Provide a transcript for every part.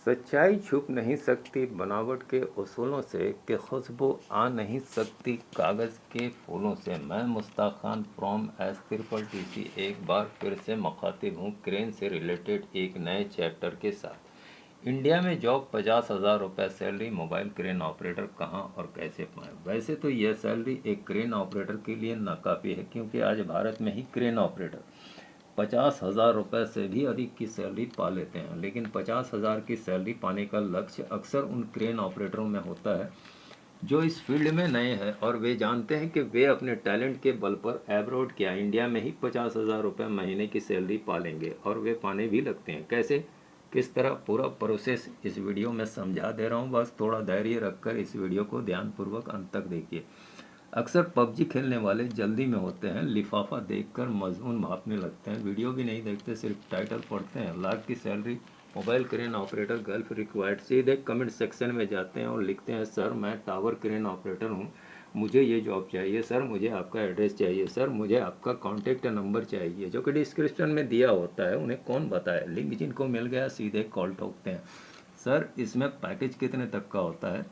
सच्चाई छुप नहीं सकती बनावट के उसूलों से कि खुशबू आ नहीं सकती कागज़ के फूलों से। मैं Mushtaq Khan from S triple T C एक बार फिर से मुखातिब हूँ क्रेन से रिलेटेड एक नए चैप्टर के साथ। इंडिया में जॉब 50,000 रुपये सैलरी, मोबाइल क्रेन ऑपरेटर कहाँ और कैसे पाएँ। वैसे तो यह सैलरी एक क्रेन ऑपरेटर के लिए नाकाफ़ी है, क्योंकि आज भारत में ही क्रेन ऑपरेटर 50,000 रुपये से भी अधिक की सैलरी पा लेते हैं। लेकिन 50,000 की सैलरी पाने का लक्ष्य अक्सर उन क्रेन ऑपरेटरों में होता है जो इस फील्ड में नए हैं और वे जानते हैं कि वे अपने टैलेंट के बल पर एब्रॉड क्या इंडिया में ही 50,000 रुपये महीने की सैलरी पालेंगे, और वे पाने भी लगते हैं। कैसे, किस तरह, पूरा प्रोसेस इस वीडियो में समझा दे रहा हूँ। बस थोड़ा धैर्य रखकर इस वीडियो को ध्यानपूर्वक अंत तक देखिए। अक्सर पबजी खेलने वाले जल्दी में होते हैं, लिफाफा देखकर मजमून भापने लगते हैं, वीडियो भी नहीं देखते, सिर्फ टाइटल पढ़ते हैं। लाख की salary, mobile crane operator, gulf required, सीधे कमेंट सेक्शन में जाते हैं और लिखते हैं, सर मैं टावर क्रेन ऑपरेटर हूँ, मुझे ये जॉब चाहिए, सर मुझे आपका एड्रेस चाहिए, सर मुझे आपका कॉन्टैक्ट नंबर चाहिए, जो कि डिस्क्रिप्शन में दिया होता है। उन्हें कौन बताए, लिंक जिनको मिल गया सीधे कॉल ठोकते हैं। सर इसमें पैकेज कितने तक का होता है।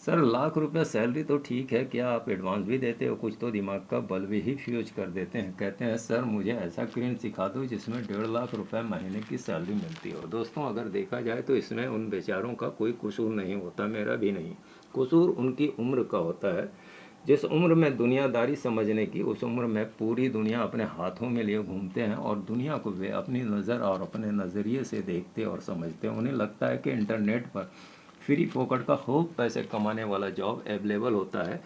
सर ₹1,00,000 सैलरी तो ठीक है, क्या आप एडवांस भी देते हो। कुछ तो दिमाग का बल्ब भी फ्यूज कर देते हैं। कहते हैं, सर मुझे ऐसा क्रेन सिखा दो जिसमें ₹1,50,000 महीने की सैलरी मिलती हो। दोस्तों, अगर देखा जाए तो इसमें उन बेचारों का कोई कसूर नहीं होता, मेरा भी नहीं। कसूर उनकी उम्र का होता है। जिस उम्र में दुनियादारी समझने की, उस उम्र में पूरी दुनिया अपने हाथों में लिए घूमते हैं और दुनिया को वे अपनी नज़र और अपने नज़रिए से देखते और समझते हैं। उन्हें लगता है कि इंटरनेट पर फ्री फोकट का खूब पैसे कमाने वाला जॉब अवेलेबल होता है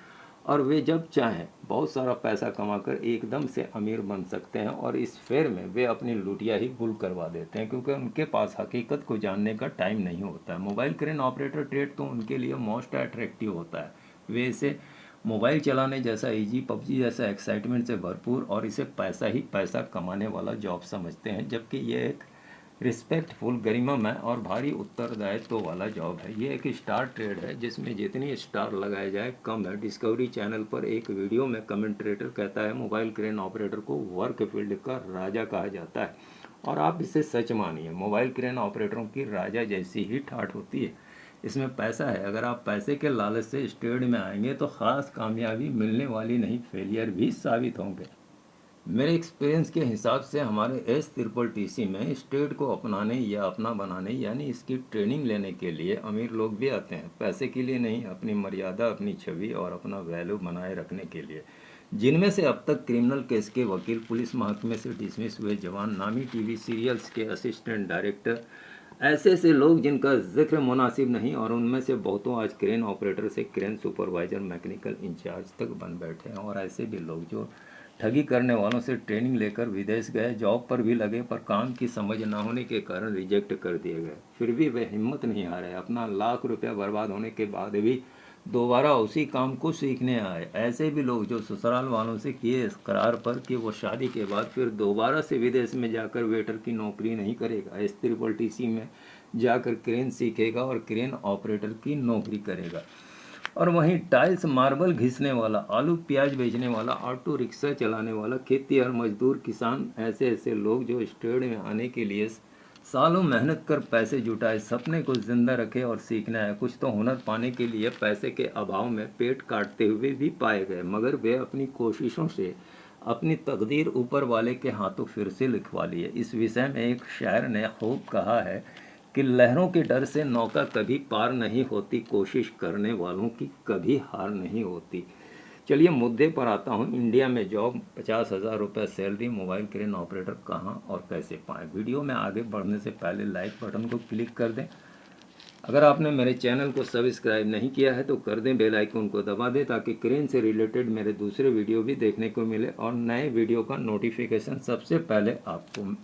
और वे जब चाहें बहुत सारा पैसा कमाकर एकदम से अमीर बन सकते हैं, और इस फेर में वे अपनी लुटिया ही गुल करवा देते हैं, क्योंकि उनके पास हकीकत को जानने का टाइम नहीं होता है। मोबाइल क्रेन ऑपरेटर ट्रेड तो उनके लिए मोस्ट अट्रैक्टिव होता है। वे इसे मोबाइल चलाने जैसा इजी, पबजी जैसा एक्साइटमेंट से भरपूर और इसे पैसा ही पैसा कमाने वाला जॉब समझते हैं, जबकि ये एक रिस्पेक्टफुल, गरिमामय और भारी उत्तरदायित्व वाला जॉब है। ये एक स्टार ट्रेड है जिसमें जितनी स्टार लगाए जाए कम है। डिस्कवरी चैनल पर एक वीडियो में कमेंट्रेटर कहता है, मोबाइल क्रेन ऑपरेटर को वर्क फील्ड का राजा कहा जाता है, और आप इसे सच मानिए, मोबाइल क्रेन ऑपरेटरों की राजा जैसी ही ठाठ होती है। इसमें पैसा है। अगर आप पैसे के लालच से इस ट्रेड में आएंगे तो ख़ास कामयाबी मिलने वाली नहीं, फेलियर भी साबित होंगे। मेरे एक्सपीरियंस के हिसाब से हमारे एस ट्रिपल टी सी में इस ट्रेड को अपनाने या अपना बनाने, यानी इसकी ट्रेनिंग लेने के लिए अमीर लोग भी आते हैं। पैसे के लिए नहीं, अपनी मर्यादा, अपनी छवि और अपना वैल्यू बनाए रखने के लिए। जिनमें से अब तक क्रिमिनल केस के वकील, पुलिस महकमे से डिसमिस हुए जवान, नामी टीवी सीरियल्स के असिस्टेंट डायरेक्टर, ऐसे ऐसे लोग जिनका जिक्र मुनासिब नहीं, और उनमें से बहुतों आज क्रेन ऑपरेटर से क्रेन सुपरवाइजर, मैकेनिकल इंचार्ज तक बन बैठे हैं। और ऐसे भी लोग जो ठगी करने वालों से ट्रेनिंग लेकर विदेश गए, जॉब पर भी लगे, पर काम की समझ ना होने के कारण रिजेक्ट कर दिए गए। फिर भी वे हिम्मत नहीं हारे, अपना ₹1,00,000 बर्बाद होने के बाद भी दोबारा उसी काम को सीखने आए। ऐसे भी लोग जो ससुराल वालों से किए इस करार पर कि वो शादी के बाद फिर दोबारा से विदेश में जाकर वेटर की नौकरी नहीं करेगा, एस ट्रिपल टी सी में जाकर क्रेन सीखेगा और क्रेन ऑपरेटर की नौकरी करेगा। और वहीं टाइल्स मार्बल घिसने वाला, आलू प्याज बेचने वाला, ऑटो रिक्शा चलाने वाला, खेती और मजदूर, किसान, ऐसे ऐसे लोग जो इस ट्रेड में आने के लिए सालों मेहनत कर पैसे जुटाए, सपने को जिंदा रखे और सीखना है। कुछ तो हुनर पाने के लिए पैसे के अभाव में पेट काटते हुए भी पाए गए, मगर वे अपनी कोशिशों से अपनी तकदीर ऊपर वाले के हाथों फिर से लिखवा लिए। इस विषय में एक शायर ने खूब कहा है कि लहरों के डर से नौका कभी पार नहीं होती, कोशिश करने वालों की कभी हार नहीं होती। चलिए मुद्दे पर आता हूँ। इंडिया में job, 50,000 salary, mobile crane operator कहाँ और कैसे पाएँ। वीडियो में आगे बढ़ने से पहले लाइक बटन को क्लिक कर दें। अगर आपने मेरे चैनल को सब्सक्राइब नहीं किया है तो कर दें, बेल आइकन को दबा दें, ताकि क्रेन से रिलेटेड मेरे दूसरे वीडियो भी देखने को मिले और नए वीडियो का नोटिफिकेशन सबसे पहले आपको।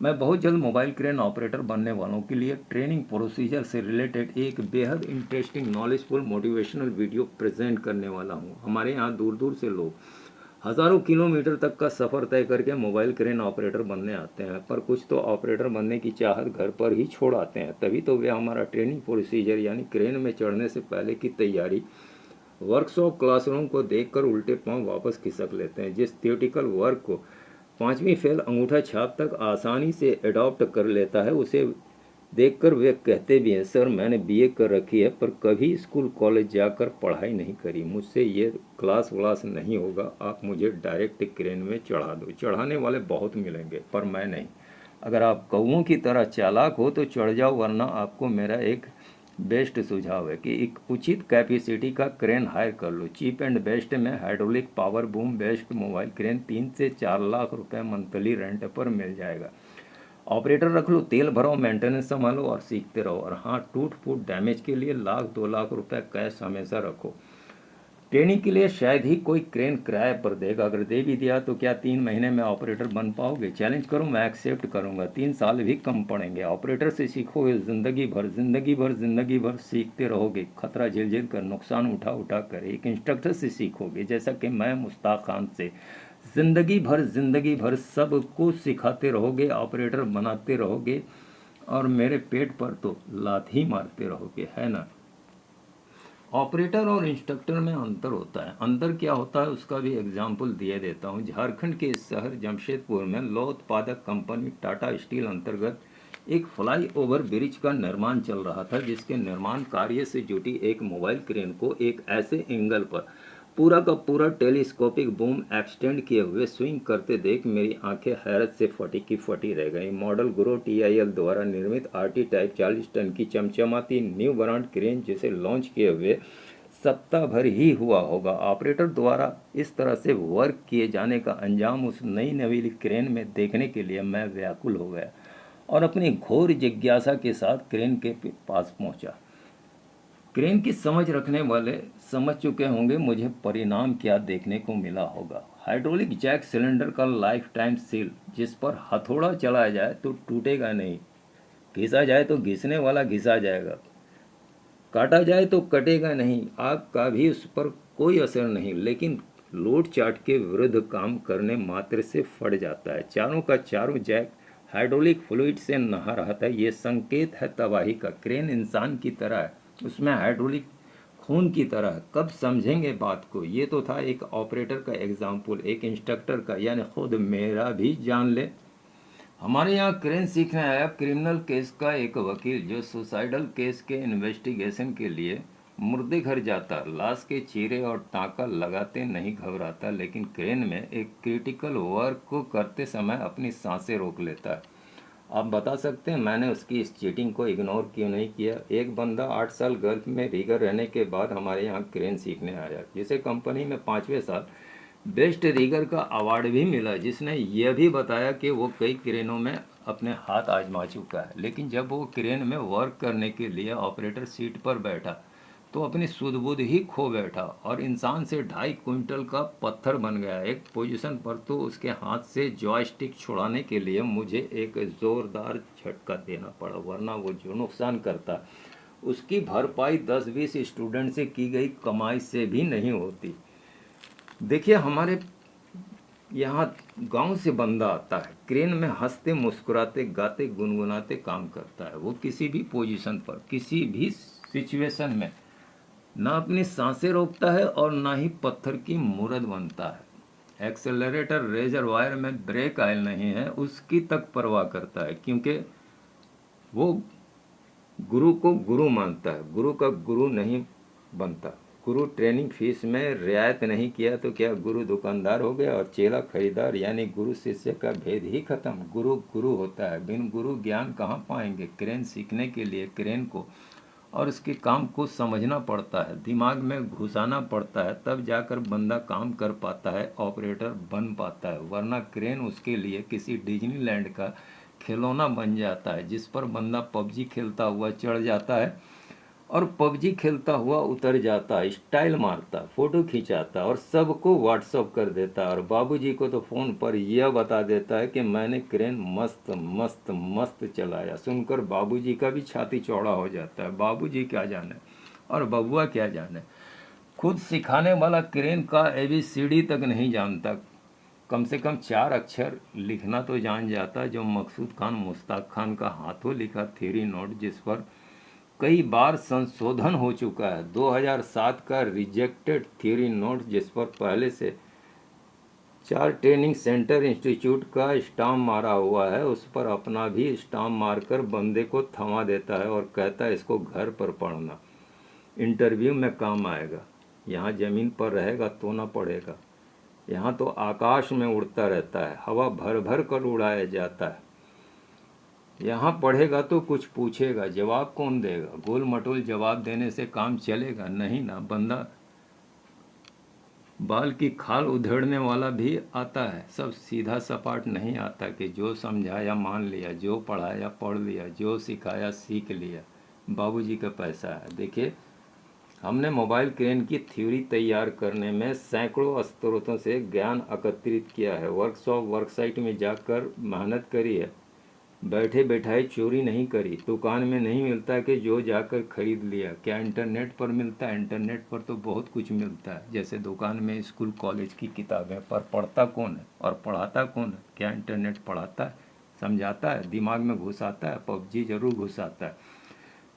मैं बहुत जल्द मोबाइल क्रेन ऑपरेटर बनने वालों के लिए ट्रेनिंग प्रोसीजर से रिलेटेड एक बेहद interesting, knowledgeful, motivational video present करने वाला हूं। हमारे यहाँ दूर दूर से लोग हज़ारों किलोमीटर तक का सफ़र तय करके मोबाइल क्रेन ऑपरेटर बनने आते हैं, पर कुछ तो ऑपरेटर बनने की चाहत घर पर ही छोड़ आते हैं। तभी तो वे हमारा ट्रेनिंग प्रोसीजर यानी क्रेन में चढ़ने से पहले की तैयारी, वर्कशॉप, क्लासरूम को देखकर उल्टे पांव वापस खिसक लेते हैं। जिस थियोटिकल वर्क को 5वीं फेल अंगूठा छाप तक आसानी से अडॉप्ट कर लेता है, उसे देखकर वे कहते भी हैं, सर मैंने बीए कर रखी है पर कभी स्कूल कॉलेज जाकर पढ़ाई नहीं करी, मुझसे ये क्लास व्लास नहीं होगा, आप मुझे डायरेक्ट क्रेन में चढ़ा दो। चढ़ाने वाले बहुत मिलेंगे पर मैं नहीं। अगर आप कौओं की तरह चालाक हो तो चढ़ जाओ, वरना आपको मेरा एक बेस्ट सुझाव है कि एक उचित कैपेसिटी का क्रेन हायर कर लो। चीप एंड बेस्ट में hydraulic power boom best mobile crane 3 से 4 लाख रुपए मंथली रेंट पर मिल जाएगा। ऑपरेटर रख लो, तेल भरो, मेंटेनेंस संभालो और सीखते रहो। और हाँ, टूट फूट डैमेज के लिए 1 लाख 2 लाख रुपए कैश हमेशा रखो। ट्रेनिंग के लिए शायद ही कोई क्रेन किराए पर देगा, अगर दे भी दिया तो क्या 3 महीने में ऑपरेटर बन पाओगे? चैलेंज करो, मैं एक्सेप्ट करूंगा। 3 साल भी कम पड़ेंगे। ऑपरेटर से सीखोगे जिंदगी भर, जिंदगी भर, जिंदगी भर सीखते रहोगे, खतरा झेल झेल कर, नुकसान उठा उठा कर। एक इंस्ट्रक्टर से सीखोगे, जैसा कि मैं मुश्ताक खान से। जिंदगी भर सबको सिखाते रहोगे, ऑपरेटर बनाते रहोगे और मेरे पेट पर तो लात ही मारते रहोगे, है ना? ऑपरेटर और इंस्ट्रक्टर में अंतर होता है। अंतर क्या होता है उसका भी एग्जाम्पल दिए देता हूँ। झारखंड के शहर जमशेदपुर में लौह उत्पादक कंपनी टाटा स्टील अंतर्गत एक फ्लाई ओवर ब्रिज का निर्माण चल रहा था, जिसके निर्माण कार्य से जुटी एक मोबाइल क्रेन को एक ऐसे एंगल पर पूरा का पूरा टेलीस्कोपिक बूम एक्सटेंड किए हुए स्विंग करते देख मेरी आंखें हैरत से फटी की फटी रह गईं। मॉडल गुरु TIL द्वारा निर्मित RT टाइप 40 टन की चमचमाती न्यू ब्रांड क्रेन, जिसे लॉन्च किए हुए सप्ताह भर ही हुआ होगा। ऑपरेटर द्वारा इस तरह से वर्क किए जाने का अंजाम उस नई नवीली क्रेन में देखने के लिए मैं व्याकुल हो गया और अपनी घोर जिज्ञासा के साथ क्रेन के पास पहुंचा। क्रेन की समझ रखने वाले समझ चुके होंगे मुझे परिणाम क्या देखने को मिला होगा। हाइड्रोलिक जैक सिलेंडर का लाइफ टाइम सील, जिस पर हथौड़ा चलाया जाए तो टूटेगा नहीं, घिसा जाए तो घिसने वाला घिसा जाएगा, काटा जाए तो कटेगा नहीं, आग का भी उस पर कोई असर नहीं, लेकिन लोड चार्ट के विरुद्ध काम करने मात्र से फट जाता है। चारों का चारों जैक हाइड्रोलिक फ्लूइड से नहा रहा था। ये संकेत है तबाही का। क्रेन इंसान की तरह है, उसमें हाइड्रोलिक खून की तरह है। कब समझेंगे बात को? ये तो था एक ऑपरेटर का एग्जाम्पल, एक इंस्ट्रक्टर का, यानी खुद मेरा भी जान ले। हमारे यहाँ क्रेन सीखने आया क्रिमिनल केस का एक वकील, जो सुसाइडल केस के इन्वेस्टिगेशन के लिए मुर्दे घर जाता, लाश के चीरे और टाँका लगाते नहीं घबराता, लेकिन क्रेन में एक क्रिटिकल वर्क को करते समय अपनी सांसें रोक लेता है। आप बता सकते हैं मैंने उसकी इस चीटिंग को इग्नोर क्यों नहीं किया? एक बंदा 8 साल गल्फ में रीगर रहने के बाद हमारे यहाँ क्रेन सीखने आया, जिसे कंपनी में 5वें साल बेस्ट रीगर का अवार्ड भी मिला, जिसने यह भी बताया कि वो कई क्रेनों में अपने हाथ आजमा चुका है। लेकिन जब वो क्रेन में वर्क करने के लिए ऑपरेटर सीट पर बैठा तो अपनी सुध-बुध ही खो बैठा और इंसान से 2.5 क्विंटल का पत्थर बन गया। एक पोजीशन पर तो उसके हाथ से जॉयस्टिक छुड़ाने के लिए मुझे एक ज़ोरदार झटका देना पड़ा, वरना वो जो नुकसान करता उसकी भरपाई 10-20 स्टूडेंट से की गई कमाई से भी नहीं होती। देखिए, हमारे यहाँ गांव से बंदा आता है, क्रेन में हंसते मुस्कुराते गाते गुनगुनाते काम करता है। वो किसी भी पोजीशन पर, किसी भी सिचुएशन में ना अपनी सांसें रोकता है और ना ही पत्थर की मूरत बनता है। एक्सेलरेटर रेजरवायर में ब्रेक ऑयल नहीं है, उसकी तक परवाह करता है, क्योंकि वो गुरु को गुरु मानता है, गुरु का गुरु नहीं बनता। गुरु ट्रेनिंग फीस में रियायत नहीं किया तो क्या गुरु दुकानदार हो गया और चेला खरीदार? यानी गुरु शिष्य का भेद ही खत्म। गुरु गुरु होता है, बिन गुरु ज्ञान कहाँ पाएंगे? क्रेन सीखने के लिए क्रेन को और उसके काम को समझना पड़ता है, दिमाग में घुसाना पड़ता है, तब जाकर बंदा काम कर पाता है, ऑपरेटर बन पाता है। वरना क्रेन उसके लिए किसी डिज्नीलैंड का खिलौना बन जाता है, जिस पर बंदा पबजी खेलता हुआ चढ़ जाता है और पबजी खेलता हुआ उतर जाता है, स्टाइल मारता, फोटो खिंचाता और सबको व्हाट्सअप कर देता है, और बाबूजी को तो फ़ोन पर यह बता देता है कि मैंने क्रेन मस्त मस्त मस्त चलाया। सुनकर बाबूजी का भी छाती चौड़ा हो जाता है। बाबूजी क्या जाने और बबुआ क्या जाने, खुद सिखाने वाला क्रेन का ABCD तक नहीं जानता, कम से कम 4 अक्षर लिखना तो जान जाता, जो मकसूद खान मुश्ताक खान का हाथों लिखा थ्योरी नोट, जिस पर कई बार संशोधन हो चुका है। 2007 का रिजेक्टेड थ्योरी नोट, जिस पर पहले से 4 ट्रेनिंग सेंटर इंस्टीट्यूट का स्टाम्प मारा हुआ है, उस पर अपना भी स्टाम्प मारकर बंदे को थमा देता है और कहता है इसको घर पर पढ़ना, इंटरव्यू में काम आएगा। यहाँ ज़मीन पर रहेगा तो ना पढ़ेगा, यहाँ तो आकाश में उड़ता रहता है, हवा भर भर कर उड़ाया जाता है। यहाँ पढ़ेगा तो कुछ पूछेगा, जवाब कौन देगा? गोल मटोल जवाब देने से काम चलेगा नहीं ना। बंदा बाल की खाल उधेड़ने वाला भी आता है, सब सीधा सपाट नहीं आता कि जो समझाया मान लिया, जो पढ़ाया पढ़ लिया, जो सिखाया सीख लिया। बाबूजी का पैसा है। देखिए, हमने मोबाइल क्रेन की थ्योरी तैयार करने में सैकड़ों स्रोतों से ज्ञान एकत्रित किया है, वर्कशॉप वर्कसाइट में जाकर मेहनत करी है, बैठे बैठाए चोरी नहीं करी। दुकान में नहीं मिलता कि जो जाकर खरीद लिया। क्या इंटरनेट पर मिलता है? इंटरनेट पर तो बहुत कुछ मिलता है। जैसे दुकान में स्कूल कॉलेज की किताबें, पर पढ़ता कौन है और पढ़ाता कौन है? क्या इंटरनेट पढ़ाता है, समझाता है, दिमाग में घुसाता है? पबजी जरूर घुसाता है।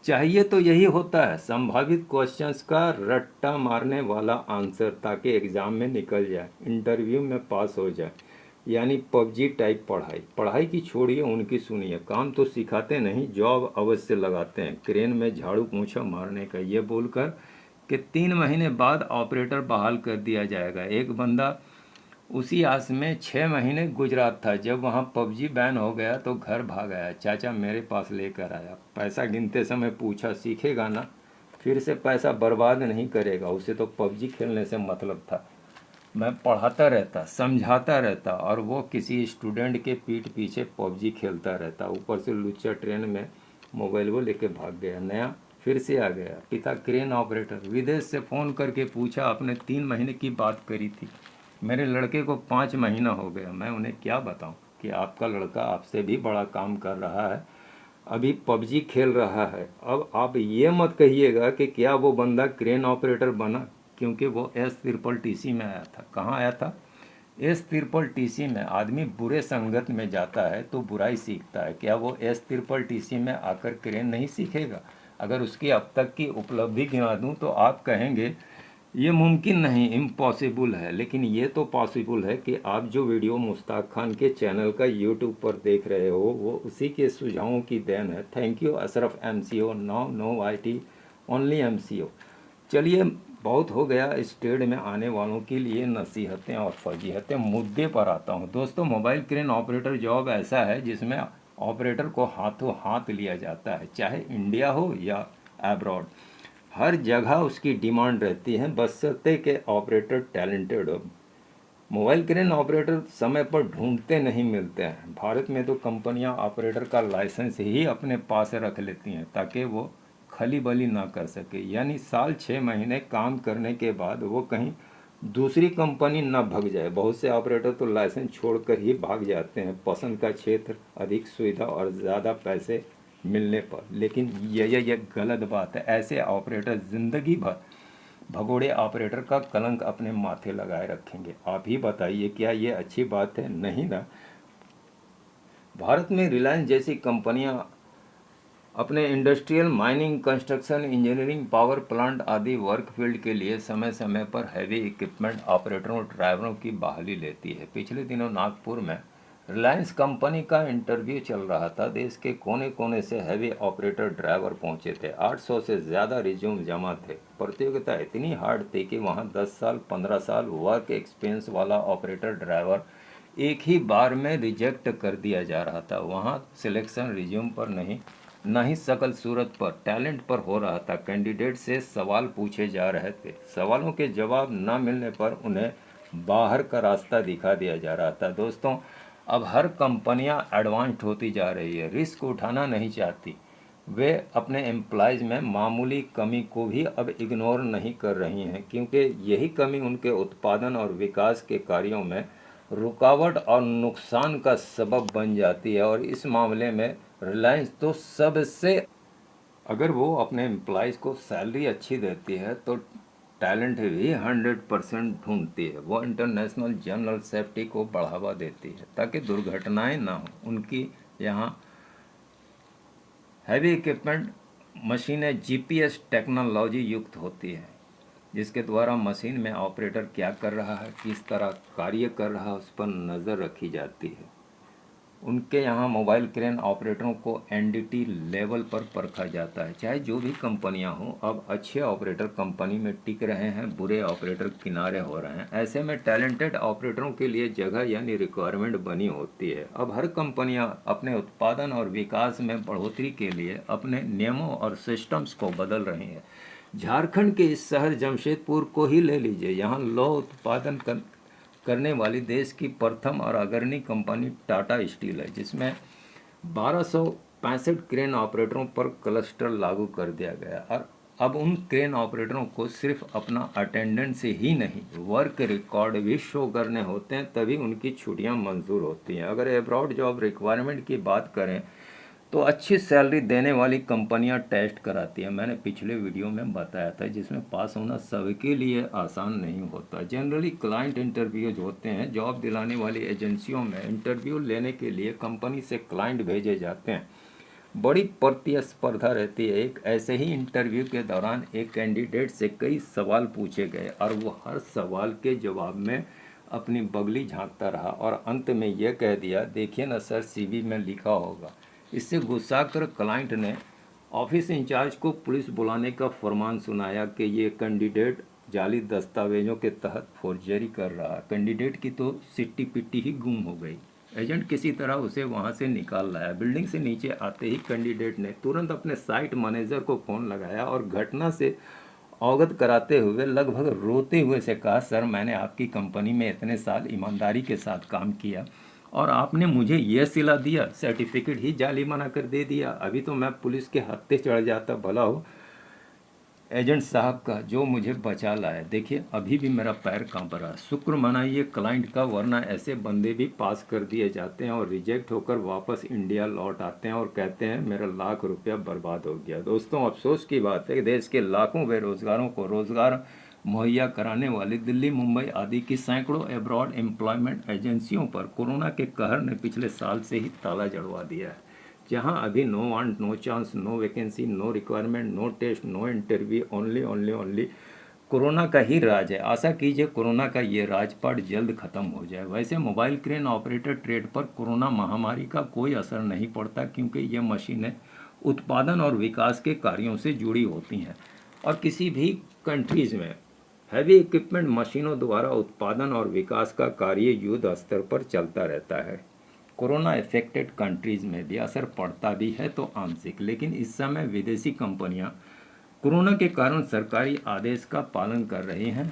चाहिए तो यही होता है, संभावित क्वेश्चंस का रट्टा मारने वाला आंसर, ताकि एग्ज़ाम में निकल जाए, इंटरव्यू में पास हो जाए। यानी पबजी टाइप पढ़ाई। पढ़ाई की छोड़िए, उनकी सुनिए। काम तो सिखाते नहीं, जॉब अवश्य लगाते हैं। क्रेन में झाड़ू पोंछा मारने का ये बोलकर कि 3 महीने बाद ऑपरेटर बहाल कर दिया जाएगा। एक बंदा उसी आस में 6 महीने गुजरात था। जब वहाँ पबजी बैन हो गया तो घर भाग आया, चाचा मेरे पास लेकर आया। पैसा गिनते समय पूछा, सीखेगा ना? फिर से पैसा बर्बाद नहीं करेगा, उसे तो पबजी खेलने से मतलब था। मैं पढ़ाता रहता, समझाता रहता, और वो किसी स्टूडेंट के पीठ पीछे पबजी खेलता रहता। ऊपर से लुच्चा ट्रेन में मोबाइल वो लेके भाग गया, नया फिर से आ गया। पिता क्रेन ऑपरेटर, विदेश से फ़ोन करके पूछा, आपने 3 महीने की बात करी थी, मेरे लड़के को 5 महीना हो गया। मैं उन्हें क्या बताऊं कि आपका लड़का आपसे भी बड़ा काम कर रहा है, अभी पबजी खेल रहा है। अब आप ये मत कहिएगा कि क्या वो बंदा क्रेन ऑपरेटर बना क्योंकि वो S-TTT में आया था। कहाँ आया था? S-TTT में। आदमी बुरे संगत में जाता है तो बुराई सीखता है। क्या वो S-TTT में आकर क्रेन नहीं सीखेगा? अगर उसकी अब तक की उपलब्धि गिना दूं तो आप कहेंगे ये मुमकिन नहीं, इम्पॉसिबल है। लेकिन ये तो पॉसिबल है कि आप जो वीडियो मुश्ताक खान के चैनल का यूट्यूब पर देख रहे हो वो उसी के सुझावों की देन है। Thank you Ashraf MCO। No IT, only MCO। चलिए, बहुत हो गया इस ट्रेड में आने वालों के लिए नसीहतें और फजीहतें। मुद्दे पर आता हूँ दोस्तों। मोबाइल क्रेन ऑपरेटर जॉब ऐसा है जिसमें ऑपरेटर को हाथों हाथ लिया जाता है, चाहे इंडिया हो या एब्रॉड। हर जगह उसकी डिमांड रहती है, बशर्ते के ऑपरेटर टैलेंटेड हो। मोबाइल क्रेन ऑपरेटर समय पर ढूंढते नहीं मिलते हैं। भारत में तो कंपनियां ऑपरेटर का लाइसेंस ही अपने पास रख लेती हैं ताकि वो खली बली ना कर सके। यानी साल 6 महीने काम करने के बाद वो कहीं दूसरी कंपनी ना भग जाए। बहुत से ऑपरेटर तो लाइसेंस छोड़कर ही भाग जाते हैं, पसंद का क्षेत्र, अधिक सुविधा और ज़्यादा पैसे मिलने पर। लेकिन ये गलत बात है। ऐसे ऑपरेटर ज़िंदगी भर भगोड़े ऑपरेटर का कलंक अपने माथे लगाए रखेंगे। आप ही बताइए, क्या ये अच्छी बात है? नहीं ना। भारत में रिलायंस जैसी कंपनियां अपने industrial, mining, construction, engineering, power plant आदि वर्क फील्ड के लिए समय समय पर हैवी इक्विपमेंट ऑपरेटरों और ड्राइवरों की बहाली लेती है। पिछले दिनों नागपुर में रिलायंस कंपनी का इंटरव्यू चल रहा था। देश के कोने कोने से हैवी ऑपरेटर ड्राइवर पहुंचे थे। 800 से ज़्यादा रिज्यूम जमा थे। प्रतियोगिता इतनी हार्ड थी कि वहां 10 साल 15 साल वर्क एक्सपीरियंस वाला ऑपरेटर ड्राइवर एक ही बार में रिजेक्ट कर दिया जा रहा था। वहां सिलेक्शन रिज्यूम पर नहीं, ना ही शकल सूरत पर, टैलेंट पर हो रहा था। कैंडिडेट से सवाल पूछे जा रहे थे, सवालों के जवाब न मिलने पर उन्हें बाहर का रास्ता दिखा दिया जा रहा था। दोस्तों, अब हर कंपनियां एडवांस्ड होती जा रही है, रिस्क उठाना नहीं चाहती। वे अपने एम्प्लॉयज़ में मामूली कमी को भी अब इग्नोर नहीं कर रही हैं, क्योंकि यही कमी उनके उत्पादन और विकास के कार्यों में रुकावट और नुकसान का सबब बन जाती है। और इस मामले में रिलायंस तो सबसे, अगर वो अपने एम्प्लॉयज़ को सैलरी अच्छी देती है तो टैलेंट भी 100% ढूंढती है। वो इंटरनेशनल जनरल सेफ्टी को बढ़ावा देती है ताकि दुर्घटनाएं ना हो। उनकी यहाँ हैवी इक्विपमेंट मशीनें GPS टेक्नोलॉजी युक्त होती है। जिसके द्वारा मशीन में ऑपरेटर क्या कर रहा है, किस तरह कार्य कर रहा है, उस पर नज़र रखी जाती है। उनके यहाँ मोबाइल क्रेन ऑपरेटरों को एनडीटी लेवल पर परखा जाता है। चाहे जो भी कंपनियां हों, अब अच्छे ऑपरेटर कंपनी में टिक रहे हैं, बुरे ऑपरेटर किनारे हो रहे हैं। ऐसे में टैलेंटेड ऑपरेटरों के लिए जगह यानी रिक्वायरमेंट बनी होती है। अब हर कंपनियां अपने उत्पादन और विकास में बढ़ोतरी के लिए अपने नियमों और सिस्टम्स को बदल रही हैं। झारखंड के इस शहर जमशेदपुर को ही ले लीजिए। यहाँ लौह उत्पादन करने वाली देश की प्रथम और अग्रणी कंपनी टाटा स्टील है, जिसमें 1265 क्रेन ऑपरेटरों पर क्लस्टर लागू कर दिया गया। और अब उन क्रेन ऑपरेटरों को सिर्फ अपना अटेंडेंस ही नहीं, वर्क रिकॉर्ड भी शो करने होते हैं, तभी उनकी छुट्टियां मंजूर होती हैं। अगर एब्रॉड जॉब रिक्वायरमेंट की बात करें तो अच्छी सैलरी देने वाली कंपनियां टेस्ट कराती हैं। मैंने पिछले वीडियो में बताया था, जिसमें पास होना सबके लिए आसान नहीं होता। जनरली क्लाइंट इंटरव्यूज होते हैं। जॉब दिलाने वाली एजेंसियों में इंटरव्यू लेने के लिए कंपनी से क्लाइंट भेजे जाते हैं। बड़ी प्रतिस्पर्धा रहती है। एक ऐसे ही इंटरव्यू के दौरान एक कैंडिडेट से कई सवाल पूछे गए और वो हर सवाल के जवाब में अपनी बगली झांकता रहा और अंत में यह कह दिया, देखिए ना सर, सीवी में लिखा होगा। इससे गुस्सा कर क्लाइंट ने ऑफिस इंचार्ज को पुलिस बुलाने का फरमान सुनाया कि ये कैंडिडेट जाली दस्तावेजों के तहत फोर्जरी कर रहा है। कैंडिडेट की तो सिट्टी पिट्टी ही गुम हो गई। एजेंट किसी तरह उसे वहां से निकाल लाया। बिल्डिंग से नीचे आते ही कैंडिडेट ने तुरंत अपने साइट मैनेजर को फ़ोन लगाया और घटना से अवगत कराते हुए लगभग रोते हुए से कहा, सर, मैंने आपकी कंपनी में इतने साल ईमानदारी के साथ काम किया और आपने मुझे यह सिला दिया, सर्टिफिकेट ही जाली बना कर दे दिया। अभी तो मैं पुलिस के हत्थे चढ़ जाता। भला हो एजेंट साहब का जो मुझे बचा लाया। देखिए, अभी भी मेरा पैर कांप रहा। शुक्र मनाइए क्लाइंट का, वरना ऐसे बंदे भी पास कर दिए जाते हैं और रिजेक्ट होकर वापस इंडिया लौट आते हैं और कहते हैं मेरा लाख रुपया बर्बाद हो गया। दोस्तों, अफसोस की बात है कि देश के लाखों बेरोजगारों को रोजगार मुहैया कराने वाली दिल्ली, मुंबई आदि की सैकड़ों एब्रॉड एम्प्लॉयमेंट एजेंसियों पर कोरोना के कहर ने पिछले साल से ही ताला जड़वा दिया है। जहां अभी no want, no chance, no vacancy, no requirement, no test, no interview, only only only corona का ही राज है। आशा कीजिए कोरोना का ये राजपाट जल्द खत्म हो जाए। वैसे मोबाइल क्रेन ऑपरेटर ट्रेड पर कोरोना महामारी का कोई असर नहीं पड़ता, क्योंकि ये मशीनें उत्पादन और विकास के कार्यों से जुड़ी होती हैं और किसी भी कंट्रीज़ में हैवी इक्विपमेंट मशीनों द्वारा उत्पादन और विकास का कार्य युद्ध स्तर पर चलता रहता है। कोरोना इफेक्टेड कंट्रीज़ में भी असर पड़ता भी है तो आंशिक, लेकिन इस समय विदेशी कंपनियां कोरोना के कारण सरकारी आदेश का पालन कर रही हैं।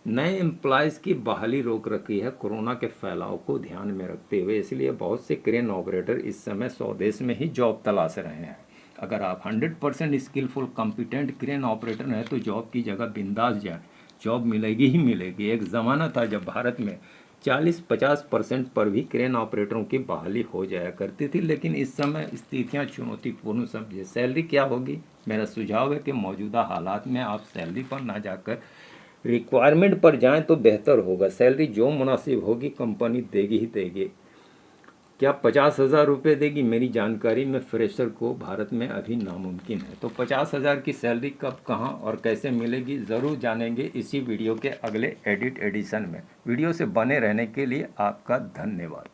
नए एम्प्लॉयज़ की बहाली रोक रखी है कोरोना के फैलाव को ध्यान में रखते हुए। इसलिए बहुत से क्रेन ऑपरेटर इस समय स्वदेश में ही जॉब तलाश रहे हैं। अगर आप 100% स्किलफुल कॉम्पिटेंट क्रेन ऑपरेटर हैं तो जॉब की जगह बिंदास जाए, जॉब मिलेगी ही मिलेगी। एक ज़माना था जब भारत में 40-50% पर भी क्रेन ऑपरेटरों की बहाली हो जाया करती थी, लेकिन इस समय स्थितियां चुनौतीपूर्ण समझिए। सैलरी क्या होगी? मेरा सुझाव है कि मौजूदा हालात में आप सैलरी पर ना जाकर रिक्वायरमेंट पर जाएं तो बेहतर होगा। सैलरी जो मुनासिब होगी कंपनी देगी ही देगी। क्या 50,000 रुपये देगी? मेरी जानकारी में फ्रेशर को भारत में अभी नामुमकिन है। तो 50,000 की सैलरी कब, कहाँ और कैसे मिलेगी, ज़रूर जानेंगे इसी वीडियो के अगले एडिशन में। वीडियो से बने रहने के लिए आपका धन्यवाद।